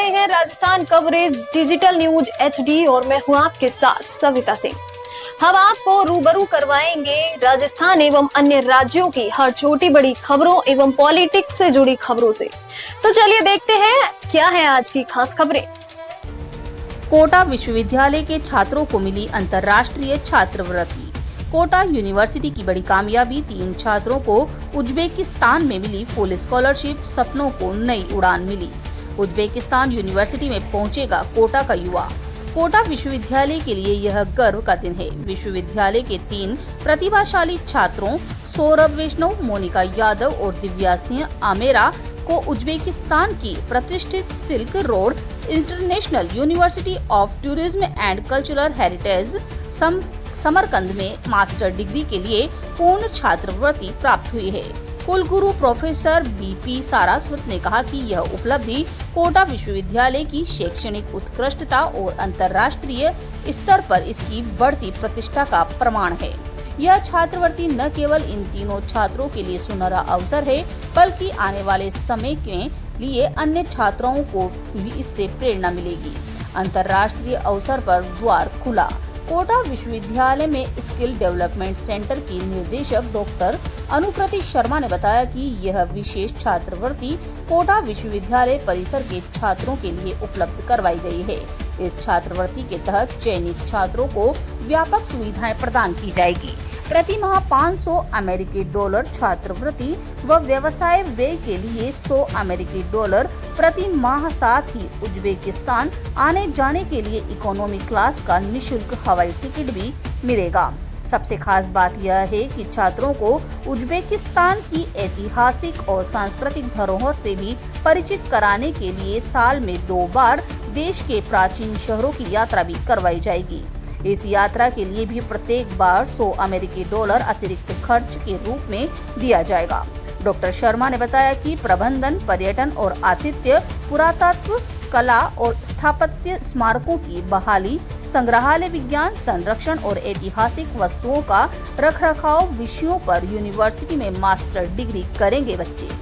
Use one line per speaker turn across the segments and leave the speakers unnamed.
रहे हैं Rajasthan coverage digital news HD और मैं हूं आपके साथ सविता सिंह। हम आपको रूबरू करवाएंगे राजस्थान एवं अन्य राज्यों की हर छोटी बड़ी खबरों एवं पॉलिटिक्स से जुड़ी खबरों से। तो चलिए देखते हैं क्या है आज की खास खबरें।
कोटा विश्वविद्यालय के छात्रों को मिली अंतर्राष्ट्रीय छात्रवृत्ति। कोटा यूनिवर्सिटी की बड़ी कामयाबी, 3 छात्रों को उज्बेकिस्तान में मिली फुल स्कॉलरशिप, सपनों को नई उड़ान मिली। उज्बेकिस्तान यूनिवर्सिटी में पहुंचेगा कोटा का युवा। कोटा विश्वविद्यालय के लिए यह गर्व का दिन है। विश्वविद्यालय के 3 प्रतिभाशाली छात्रों सौरभ वैष्णव, मोनिका यादव और दिव्या सिंह आमेरा को उज्बेकिस्तान की प्रतिष्ठित silk Road International University of Tourism and cultural heritage Samarkand में मास्टर डिग्री के लिए पूर्ण छात्रवृत्ति प्राप्त हुई है। कुलगुरु प्रोफेसर BP सारस्वत ने कहा कि यह उपलब्धि कोटा विश्वविद्यालय की शैक्षणिक उत्कृष्टता और अंतर्राष्ट्रीय स्तर पर इसकी बढ़ती प्रतिष्ठा का प्रमाण है। यह छात्रवृत्ति न केवल इन तीनों छात्रों के लिए सुनहरा अवसर है, बल्कि आने वाले समय के लिए अन्य छात्राओं को भी इससे प्रेरणा मिलेगी। अंतर्राष्ट्रीय अवसर पर द्वार खुला। कोटा विश्वविद्यालय में स्किल डेवलपमेंट सेंटर की निर्देशक डॉक्टर अनुप्रति शर्मा ने बताया कि यह विशेष छात्रवृत्ति कोटा विश्वविद्यालय परिसर के छात्रों के लिए उपलब्ध करवाई गई है। इस छात्रवृत्ति के तहत चयनित छात्रों को व्यापक सुविधाएं प्रदान की जाएगी। प्रति माह $500 छात्रवृत्ति व व्यवसाय व्यय के लिए $100 प्रति माह, साथ ही उज्बेकिस्तान आने जाने के लिए इकोनॉमी क्लास का निशुल्क हवाई टिकट भी मिलेगा। सबसे खास बात यह है कि छात्रों को उज्बेकिस्तान की ऐतिहासिक और सांस्कृतिक धरोहर से भी परिचित कराने के लिए साल में 2 बार देश के प्राचीन शहरों की यात्रा भी करवाई जाएगी। इस यात्रा के लिए भी प्रत्येक बार $100 अतिरिक्त खर्च के रूप में दिया जाएगा। डॉक्टर शर्मा ने बताया कि प्रबंधन, पर्यटन और आतिथ्य, पुरातत्व, कला और स्थापत्य, स्मारकों की बहाली, संग्रहालय विज्ञान, संरक्षण और ऐतिहासिक वस्तुओं का रखरखाव विषयों पर यूनिवर्सिटी में मास्टर डिग्री करेंगे बच्चे।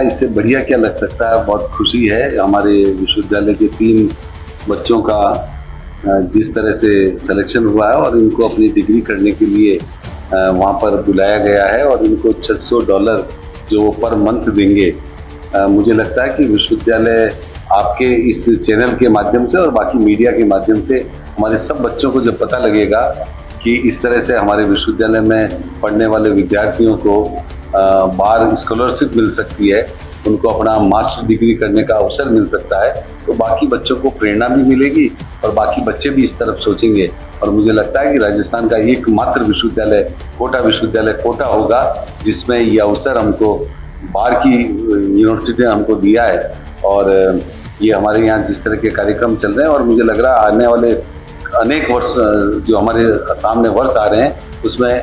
इससे बढ़िया क्या लग सकता है। बहुत खुशी है हमारे विश्वविद्यालय के 3 बच्चों का जिस तरह से सिलेक्शन हुआ है और इनको अपनी डिग्री करने के लिए वहाँ पर बुलाया गया है और इनको $600 जो वो पर मंथ देंगे। मुझे लगता है कि विश्वविद्यालय आपके इस चैनल के माध्यम से और बाकी मीडिया के माध्यम से हमारे सब बच्चों को जब पता लगेगा कि इस तरह से हमारे विश्वविद्यालय में पढ़ने वाले विद्यार्थियों को बाहर स्कॉलरशिप मिल सकती है, उनको अपना मास्टर डिग्री करने का अवसर मिल सकता है, तो बाकी बच्चों को प्रेरणा भी मिलेगी और बाकी बच्चे भी इस तरफ सोचेंगे। और मुझे लगता है कि राजस्थान का एकमात्र विश्वविद्यालय कोटा विश्वविद्यालय कोटा होगा जिसमें ये अवसर हमको बाहर की यूनिवर्सिटी ने हमको दिया है। और ये हमारे यहाँ जिस तरह के कार्यक्रम चल रहे हैं और मुझे लग रहा है आने वाले अनेक वर्ष जो हमारे सामने वर्ष आ रहे हैं उसमें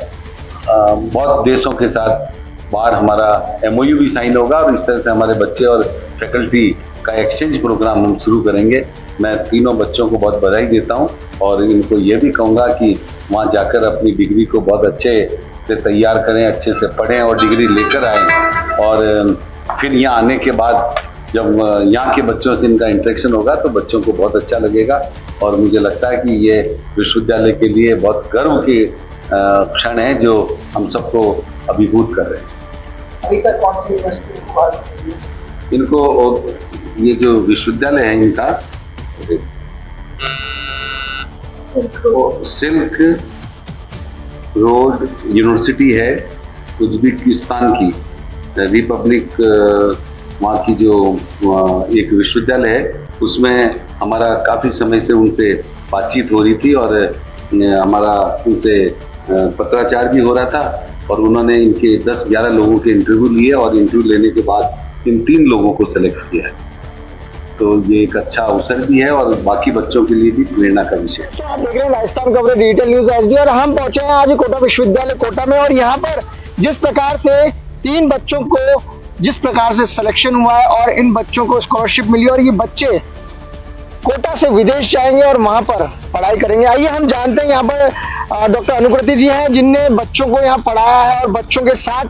बहुत देशों के साथ बाहर हमारा MOU भी साइन होगा और इस तरह से हमारे बच्चे और फैकल्टी का एक्सचेंज प्रोग्राम हम शुरू करेंगे। मैं तीनों बच्चों को बहुत बधाई देता हूं और इनको ये भी कहूँगा कि वहाँ जाकर अपनी डिग्री को बहुत अच्छे से तैयार करें, अच्छे से पढ़ें और डिग्री लेकर आएँ। और फिर यहाँ आने के बाद जब यहाँ के बच्चों से इनका इंटरेक्शन होगा तो बच्चों को बहुत अच्छा लगेगा और मुझे लगता है कि ये विश्वविद्यालय के लिए बहुत गर्व के क्षण है जो हम सबको अभिभूत कर रहे हैं।
अभी तक कौन सी यूनिवर्सिटी
इनको ये जो विश्वविद्यालय है इनका सिल्क रोड यूनिवर्सिटी है उज्बेकिस्तान की रिपब्लिक, वहाँ की जो एक विश्वविद्यालय है उसमें हमारा काफ़ी समय से उनसे बातचीत हो रही थी और हमारा उनसे पत्राचार भी हो रहा था और उन्होंने इनके 10-11 लोगों के इंटरव्यू लिए और इंटरव्यू लेने के बाद इन 3 लोगों को सेलेक्ट किया है। तो ये एक अच्छा अवसर भी है और बाकी बच्चों के लिए भी प्रेरणा का विषय है।
आप देख रहे हैं Rajasthan coverage digital news HD और हम पहुंचे हैं आज कोटा विश्वविद्यालय कोटा में और यहाँ पर जिस प्रकार से 3 बच्चों को जिस प्रकार से सिलेक्शन हुआ है और इन बच्चों को स्कॉलरशिप मिली और ये बच्चे कोटा से विदेश जाएंगे और वहां पर पढ़ाई करेंगे। आइए हम जानते हैं, यहाँ पर डॉक्टर अनुकृति जी हैं जिनने बच्चों को यहाँ पढ़ाया है और बच्चों के साथ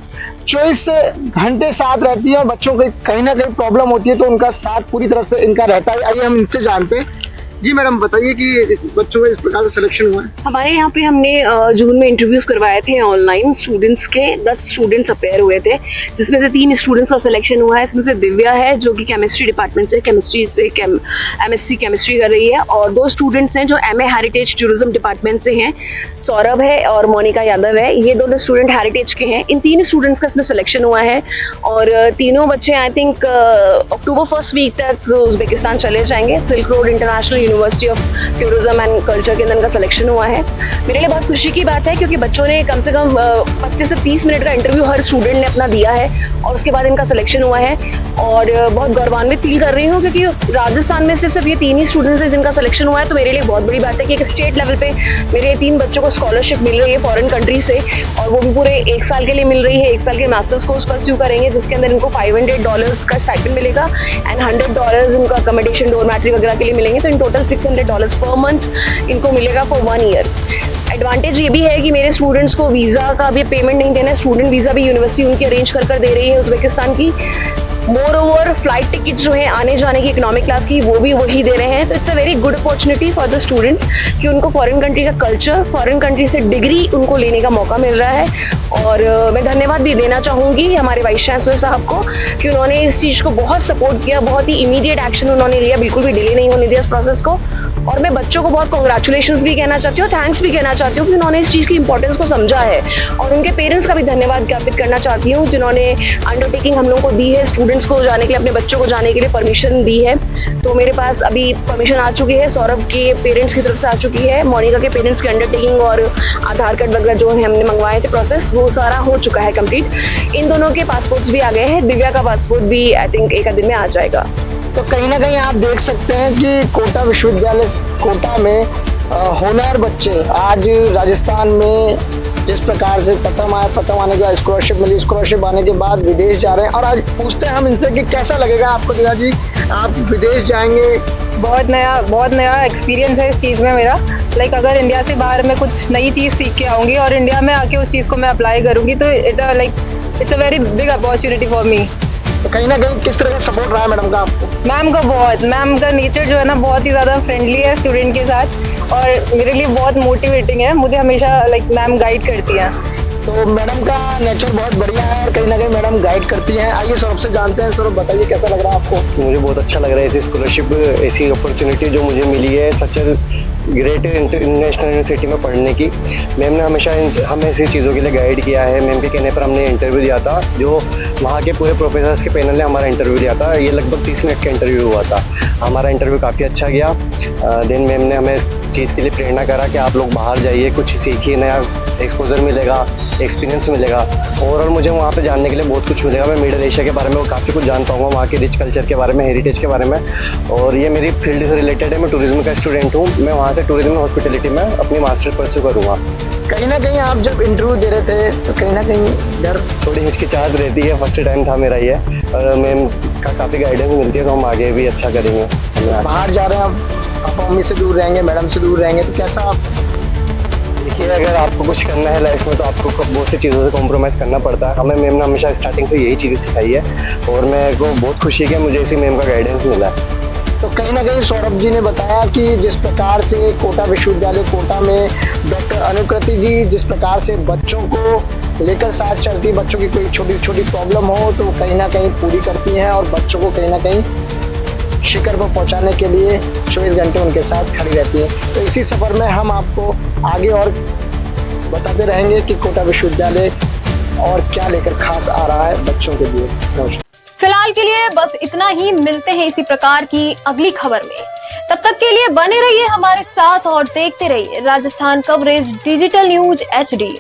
24 घंटे साथ रहती है और बच्चों को कहीं ना कहीं प्रॉब्लम होती है तो उनका साथ पूरी तरह से इनका रहता है। आइए हम इनसे जानते हैं। जी मैडम, बताइए कि बच्चों का इस प्रकार से सिलेक्शन हुआ है।
हमारे यहाँ पे हमने जून में इंटरव्यूज करवाए थे ऑनलाइन स्टूडेंट्स के। 10 स्टूडेंट्स अपेयर हुए थे जिसमें से 3 स्टूडेंट्स का सिलेक्शन हुआ है। इसमें से दिव्या है जो कि केमिस्ट्री डिपार्टमेंट से MSc केमिस्ट्री कर रही है, और 2 स्टूडेंट्स हैं जो MA हेरिटेज टूरिज्म डिपार्टमेंट से हैं, सौरभ है और मोनिका यादव है। ये दोनों स्टूडेंट हेरिटेज के हैं। इन 3 स्टूडेंट्स का इसमें सिलेक्शन हुआ है और तीनों बच्चे I think October first week तक उज्बेकिस्तान चले जाएंगे। Silk Road International University of Tourism and Culture के अंदर इनका सिलेक्शन हुआ है। मेरे लिए बहुत खुशी की बात है क्योंकि बच्चों ने कम से कम 25 से 30 मिनट का इंटरव्यू हर स्टूडेंट ने अपना दिया है और उसके बाद इनका सिलेक्शन हुआ है। और बहुत गौरवान्वित फील कर रही हूँ क्योंकि राजस्थान में से सिर्फ ये 3 ही स्टूडेंट्स हैं जिनका सिलेक्शन हुआ है, तो मेरे लिए बहुत बड़ी बात है कि एक स्टेट लेवल पे मेरे 3 बच्चों को स्कॉलरशिप मिल रही है फॉरेन कंट्री से, और वो भी पूरे 1 साल के लिए मिल रही है। 1 साल के मास्टर्स कोर्स परस्यू करेंगे जिसके अंदर इनको $500 का स्टाइपेंड मिलेगा एंड $100 उनका अकोमोडेशन डोरमेट्री वगैरह के लिए मिलेंगे, तो इन टोटल $600 पर मंथ इनको मिलेगा फॉर 1 ईयर। एडवांटेज ये भी है कि मेरे स्टूडेंट्स को वीज़ा का भी पेमेंट नहीं देना है, स्टूडेंट वीज़ा भी यूनिवर्सिटी उनकी अरेंज कर दे रही है उज्बेकिस्तान की। मोर ओवर फ्लाइट टिकट जो है आने जाने की इकोनॉमिक क्लास की वो भी वही दे रहे हैं, तो it's a very good opportunity for the students कि उनको फॉरेन कंट्री का कल्चर, फॉरेन कंट्री से डिग्री उनको लेने का मौका मिल रहा है। और मैं धन्यवाद भी देना चाहूँगी हमारे वाइस चांसलर साहब को कि उन्होंने इस चीज़ को बहुत सपोर्ट किया, बहुत ही इमीडिएट एक्शन उन्होंने लिया, बिल्कुल भी डिले नहीं होने दिया इस प्रोसेस को। और मैं बच्चों को बहुत कॉन्ग्रेचुलेशन भी कहना चाहती हूँ, थैंक्स भी कहना चाहती हूँ कि उन्होंने इस चीज़ की इंपॉर्टेंस को समझा है, और उनके पेरेंट्स का भी धन्यवाद ज्ञापित करना चाहती हूँ जिन्होंने अंडरटेकिंग हम लोगों को दी है स्टूडेंट्स को जाने के लिए, अपने बच्चों को जाने के लिए परमिशन दी है। तो मेरे पास अभी परमिशन आ चुकी है, सौरभ के पेरेंट्स की तरफ से आ चुकी है, मोनिका के पेरेंट्स की अंडरटेकिंग और आधार कार्ड वगैरह जो हमने मंगवाए थे प्रोसेस वो सारा हो चुका है कंप्लीट। इन दोनों के पासपोर्ट्स भी आ गए हैं, दिव्या का पासपोर्ट भी आई थिंक 1 दिन में आ जाएगा।
तो कहीं ना कहीं आप देख सकते हैं कि कोटा विश्वविद्यालय कोटा में होनहार बच्चे आज राजस्थान में जिस प्रकार से प्रथम आने के बाद स्कॉलरशिप मिली, स्कॉलरशिप आने के बाद विदेश जा रहे हैं। और आज पूछते हैं हम इनसे कि कैसा लगेगा आपको दिया जी, आप विदेश जाएंगे।
बहुत नया एक्सपीरियंस है इस चीज़ में मेरा। लाइक अगर इंडिया से बाहर मैं कुछ नई चीज़ सीख के आऊँगी और इंडिया में आके उस चीज़ को मैं अप्लाई करूँगी तो it's a very big opportunity for me.
तो कहीं ना कहीं किस तरह का सपोर्ट रहा है मैडम का आपको?
मैम का नेचर जो है ना बहुत ही ज़्यादा फ्रेंडली है स्टूडेंट के साथ, और मेरे लिए बहुत मोटिवेटिंग है, मुझे हमेशा मैम गाइड करती हैं।
तो मैडम का नेचर बहुत बढ़िया है और कहीं ना कहीं मैडम गाइड करती हैं। आइए सौरभ से जानते हैं। सौरभ बताइए कैसा लग रहा है आपको?
मुझे बहुत अच्छा लग रहा है ऐसी स्कॉलरशिप, ऐसी अपॉर्चुनिटी जो मुझे मिली है सच ग्रेट इंटरनेशनल यूनिवर्सिटी में पढ़ने की। मैम ने हमेशा हमें ऐसी चीज़ों के लिए गाइड किया है। मैम के कहने पर हमने इंटरव्यू दिया था, जो वहाँ के पूरे प्रोफेसर्स के पैनल ने हमारा इंटरव्यू लिया था। ये लगभग 30 मिनट का इंटरव्यू हुआ था। हमारा इंटरव्यू काफ़ी अच्छा गया। देन मैम ने हमें इस चीज़ के लिए प्रेरणा करा कि आप लोग बाहर जाइए, कुछ सीखिए, नया एक्सपोजर मिलेगा, एक्सपीरियंस मिलेगा। ओवरऑल मुझे वहाँ पे जानने के लिए बहुत कुछ मिलेगा। मैं मिडिल एशिया के बारे में काफ़ी कुछ जान पाऊँगा, वहाँ के रिच कल्चर के बारे में, हेरिटेज के बारे में। और ये मेरी फील्ड से रिलेटेड है, मैं टूरिज्म का स्टूडेंट हूँ। मैं वहाँ से टूरिज्म हॉस्पिटलिटी में अपनी मास्टर परस्यू करूँगा।
कहीं ना कहीं आप जब इंटरव्यू दे रहे थे तो कहीं ना कहीं डर,
थोड़ी हिचकिचाहट रहती है, फर्स्ट टाइम था मेरा ये, और मैम का काफ़ी गाइडेंस मिलती है, तो हम आगे भी अच्छा करेंगे।
बाहर जा रहे हैं आप मम्मी से दूर रहेंगे, मैडम से दूर रहेंगे, तो कैसा आप?
देखिए, अगर आपको कुछ करना है लाइफ में तो आपको बहुत सी चीज़ों से कॉम्प्रोमाइज़ करना पड़ता है। हमें मैम ने हमेशा स्टार्टिंग से यही चीज़ें सिखाई है, और मेरे को बहुत खुशी है कि मुझे इसी मैम का गाइडेंस मिला है।
तो कहीं ना कहीं सौरभ जी ने बताया कि जिस प्रकार से कोटा विश्वविद्यालय कोटा में डॉक्टर अनुकृति जी जिस प्रकार से बच्चों को लेकर साथ चलती, बच्चों की कोई छोटी छोटी प्रॉब्लम हो तो कहीं ना कहीं पूरी करती हैं, और बच्चों को कहीं ना कहीं शिखर पर पहुंचाने के लिए 24 घंटे उनके साथ खड़ी रहती हैं। तो इसी सफ़र में हम आपको आगे और बताते रहेंगे कि कोटा विश्वविद्यालय और क्या लेकर खास आ रहा है बच्चों के लिए। नमस्कार।
फिलहाल के लिए बस इतना ही, मिलते हैं इसी प्रकार की अगली खबर में। तब तक के लिए बने रहिए हमारे साथ और देखते रहिए Rajasthan coverage digital news HD।